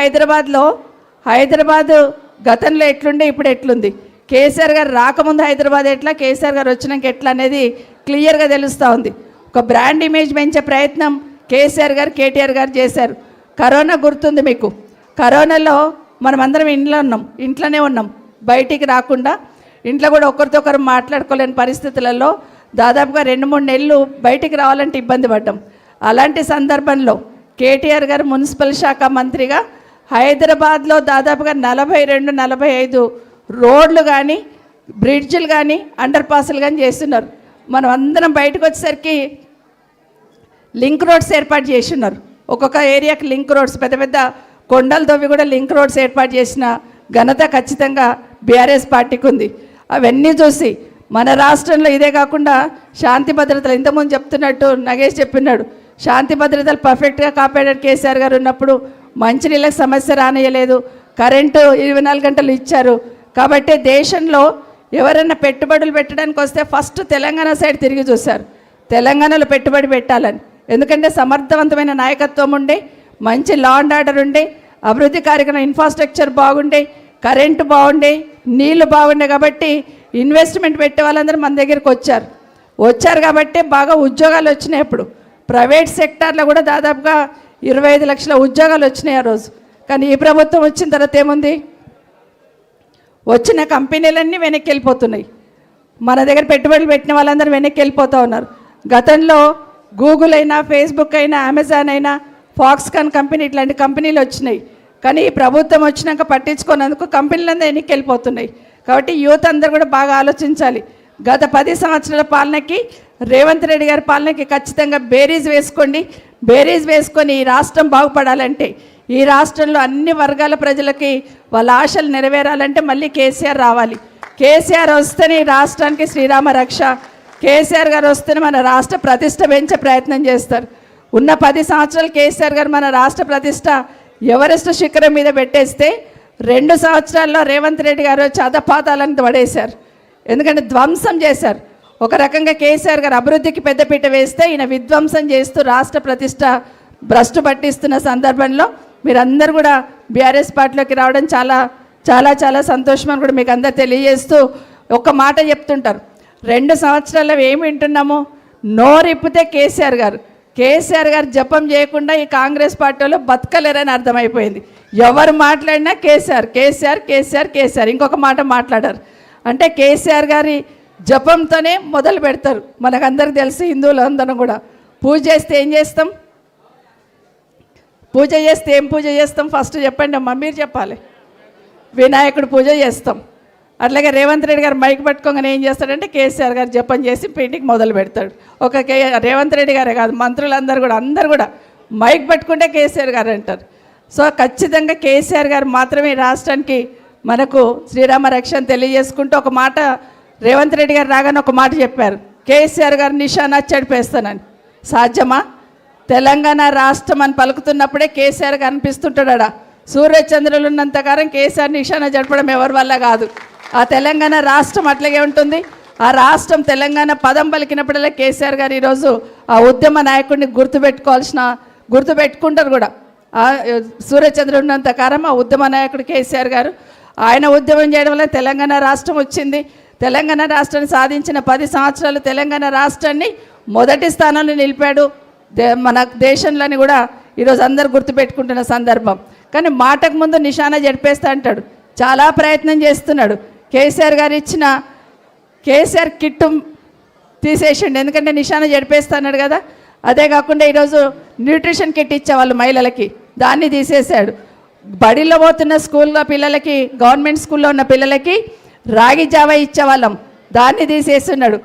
హైదరాబాద్ గతంలో ఎట్లుండే ఇప్పుడు ఎట్లుంది, కేసీఆర్ గారు రాకముందు హైదరాబాద్ ఎట్లా, కేసీఆర్ గారు వచ్చినాక ఎట్లా అనేది క్లియర్గా తెలుస్తూ ఉంది. ఒక బ్రాండ్ ఇమేజ్ పెంచే ప్రయత్నం కేసీఆర్ గారు కేటీఆర్ గారు చేశారు. కరోనా గుర్తుంది మీకు. కరోనాలో మనమందరం ఇంట్లోనే ఉన్నాం, బయటికి రాకుండా. ఇంట్లో కూడా ఒకరితో ఒకరు మాట్లాడుకోలేని పరిస్థితులలో దాదాపుగా 2-3 నెలలు బయటికి రావాలంటే ఇబ్బంది పడ్డాం. అలాంటి సందర్భంలో కేటీఆర్ గారు మున్సిపల్ శాఖ మంత్రిగా హైదరాబాద్లో దాదాపుగా 42-45 రోడ్లు కానీ బ్రిడ్జ్లు కానీ అండర్ పాస్లు కానీ చేస్తున్నారు. మనం అందరం బయటకు వచ్చేసరికి లింక్ రోడ్స్ ఏర్పాటు చేస్తున్నారు. ఒక్కొక్క ఏరియాకి లింక్ రోడ్స్, పెద్ద పెద్ద కొండలతోవి కూడా లింక్ రోడ్స్ ఏర్పాటు చేసిన ఘనత ఖచ్చితంగా బీఆర్ఎస్ పార్టీకి ఉంది. అవన్నీ చూసి మన రాష్ట్రంలో ఇదే కాకుండా శాంతి భద్రతలు, ఇంతకుముందు చెప్తున్నట్టు నగేష్ చెప్పినాడు, శాంతి భద్రతలు పర్ఫెక్ట్గా కాపాడారు కేసీఆర్ గారు ఉన్నప్పుడు. మంచినీళ్ళకి సమస్య రానియలేదు, కరెంటు 24 గంటలు ఇచ్చారు. కాబట్టి దేశంలో ఎవరైనా పెట్టుబడులు పెట్టడానికి వస్తే ఫస్ట్ తెలంగాణ సైడ్ తిరిగి చూశారు, తెలంగాణలో పెట్టుబడి పెట్టాలని. ఎందుకంటే సమర్థవంతమైన నాయకత్వం ఉండే, మంచి లా అండ్ ఆర్డర్ ఉండే, అభివృద్ధి కార్యక్రమం ఇన్ఫ్రాస్ట్రక్చర్ బాగుండే, కరెంటు బాగుండే, నీళ్లు బాగుండే. కాబట్టి ఇన్వెస్ట్మెంట్ పెట్టే వాళ్ళందరూ మన దగ్గరికి వచ్చారు కాబట్టి బాగా ఉద్యోగాలు వచ్చినాయి. ఇప్పుడు ప్రైవేట్ సెక్టార్లో కూడా దాదాపుగా 25 లక్షల ఉద్యోగాలు వచ్చినాయి ఆ రోజు. కానీ ఈ ప్రభుత్వం వచ్చిన తర్వాత ఏముంది, వచ్చిన కంపెనీలన్నీ వెనక్కి వెళ్ళిపోతున్నాయి. మన దగ్గర పెట్టుబడులు పెట్టిన వాళ్ళందరూ వెనక్కి వెళ్ళిపోతూ ఉన్నారు. గతంలో గూగుల్ అయినా, ఫేస్బుక్ అయినా, అమెజాన్ అయినా, ఫాక్స్కాన్ కంపెనీ ఇట్లాంటి కంపెనీలు వచ్చినాయి. కానీ ఈ ప్రభుత్వం వచ్చినాక పట్టించుకున్నందుకు కంపెనీలందరూ వెనక్కి వెళ్ళిపోతున్నాయి. కాబట్టి యూత్ అందరూ కూడా బాగా ఆలోచించాలి. గత 10 సంవత్సరాల పాలనకి, రేవంత్ రెడ్డి గారి పాలనకి ఖచ్చితంగా బేరీజ్ వేసుకొని ఈ రాష్ట్రం బాగుపడాలంటే, ఈ రాష్ట్రంలో అన్ని వర్గాల ప్రజలకి వాళ్ళ ఆశలు నెరవేరాలంటే మళ్ళీ కేసీఆర్ రావాలి. కేసీఆర్ వస్తేనే ఈ రాష్ట్రానికి శ్రీరామ రక్ష. కేసీఆర్ గారు వస్తేనే మన రాష్ట్ర ప్రతిష్ట పెంచే ప్రయత్నం చేస్తారు. ఉన్న 10 సంవత్సరాలు కేసీఆర్ గారు మన రాష్ట్ర ప్రతిష్ట ఎవరెస్ట్ శిఖరం మీద పెట్టేస్తే 2 సంవత్సరాల్లో రేవంత్ రెడ్డి గారు చదపాతాలను పడేశారు. ఎందుకంటే ధ్వంసం చేశారు. ఒక రకంగా కేసీఆర్ గారు అభివృద్ధికి పెద్దపీట వేస్తే ఈయన విధ్వంసం చేస్తూ రాష్ట్ర ప్రతిష్ట భ్రష్టు పట్టిస్తున్న సందర్భంలో మీరందరూ కూడా బీఆర్ఎస్ పార్టీలోకి రావడం చాలా చాలా చాలా సంతోషం అని కూడా మీకు అందరు తెలియజేస్తూ ఒక మాట చెప్తుంటారు. 2 సంవత్సరాల్లో ఏమి వింటున్నాము, నోరిప్పితే కేసీఆర్ గారు జపం చేయకుండా ఈ కాంగ్రెస్ పార్టీలో బతకలేరని అర్థమైపోయింది. ఎవరు మాట్లాడినా కేసీఆర్ ఇంకొక మాట మాట్లాడారు అంటే కేసీఆర్ గారి జపంతోనే మొదలు పెడతారు. మనకందరికి తెలుసు, హిందువులు అందరం కూడా పూజ చేస్తే ఏం చేస్తాం, ఏం పూజ చేస్తాం ఫస్ట్ చెప్పండి అమ్మా, మీరు చెప్పాలి. వినాయకుడు పూజ చేస్తాం. అట్లాగే రేవంత్ రెడ్డి గారు మైక్ పట్టుకోగానే ఏం చేస్తాడంటే కేసీఆర్ గారు జపం చేసి పీటికి మొదలు పెడతాడు. రేవంత్ రెడ్డి గారే కాదు, మంత్రులందరూ కూడా మైక్ పట్టుకుంటే కేసీఆర్ గారు అంటారు. సో ఖచ్చితంగా కేసీఆర్ గారు మాత్రమే రాష్ట్రానికి మనకు శ్రీరామ రక్షణ తెలియజేసుకుంటూ ఒక మాట రేవంత్ రెడ్డి గారు రాగానే ఒక మాట చెప్పారు, కేసీఆర్ గారు నిశానా చెడిపేస్తానని. సాధ్యమా? తెలంగాణ రాష్ట్రం అని పలుకుతున్నప్పుడే కేసీఆర్ గారు అనిపిస్తుంటాడా? సూర్యచంద్రులు ఉన్నంతకాలం కేసీఆర్ నిశానా జడపడం ఎవరి వల్ల కాదు. ఆ తెలంగాణ రాష్ట్రం అట్లాగే ఉంటుంది. ఆ రాష్ట్రం తెలంగాణ పదం పలికినప్పుడల్లా కేసీఆర్ గారు ఈరోజు ఆ ఉద్యమ నాయకుడిని గుర్తుపెట్టుకుంటారు కూడా. సూర్యచంద్రుడు ఉన్నంతకాలం ఆ ఉద్యమ నాయకుడు కేసీఆర్ గారు. ఆయన ఉద్యమం చేయడం వల్ల తెలంగాణ రాష్ట్రం వచ్చింది. తెలంగాణ రాష్ట్రాన్ని సాధించిన 10 సంవత్సరాలు తెలంగాణ రాష్ట్రాన్ని మొదటి స్థానంలో నిలిపాడు మన దేశంలోని కూడా ఈరోజు అందరు గుర్తుపెట్టుకుంటున్న సందర్భం. కానీ మాటకు ముందు నిశానా జడిపేస్తా అంటాడు, చాలా ప్రయత్నం చేస్తున్నాడు. కేసీఆర్ కిట్టు తీసేసిండు, ఎందుకంటే నిశానా జడిపేస్తా అన్నాడు కదా. అదే కాకుండా ఈరోజు న్యూట్రిషన్ కిట్ ఇచ్చేవాళ్ళు మహిళలకి, దాన్ని తీసేశాడు. బడిలో పోతున్న స్కూల్లో పిల్లలకి, గవర్నమెంట్ స్కూల్లో ఉన్న పిల్లలకి రాగి జావా ఇచ్చేవాళ్ళం, దాన్ని తీసేస్తున్నాడు.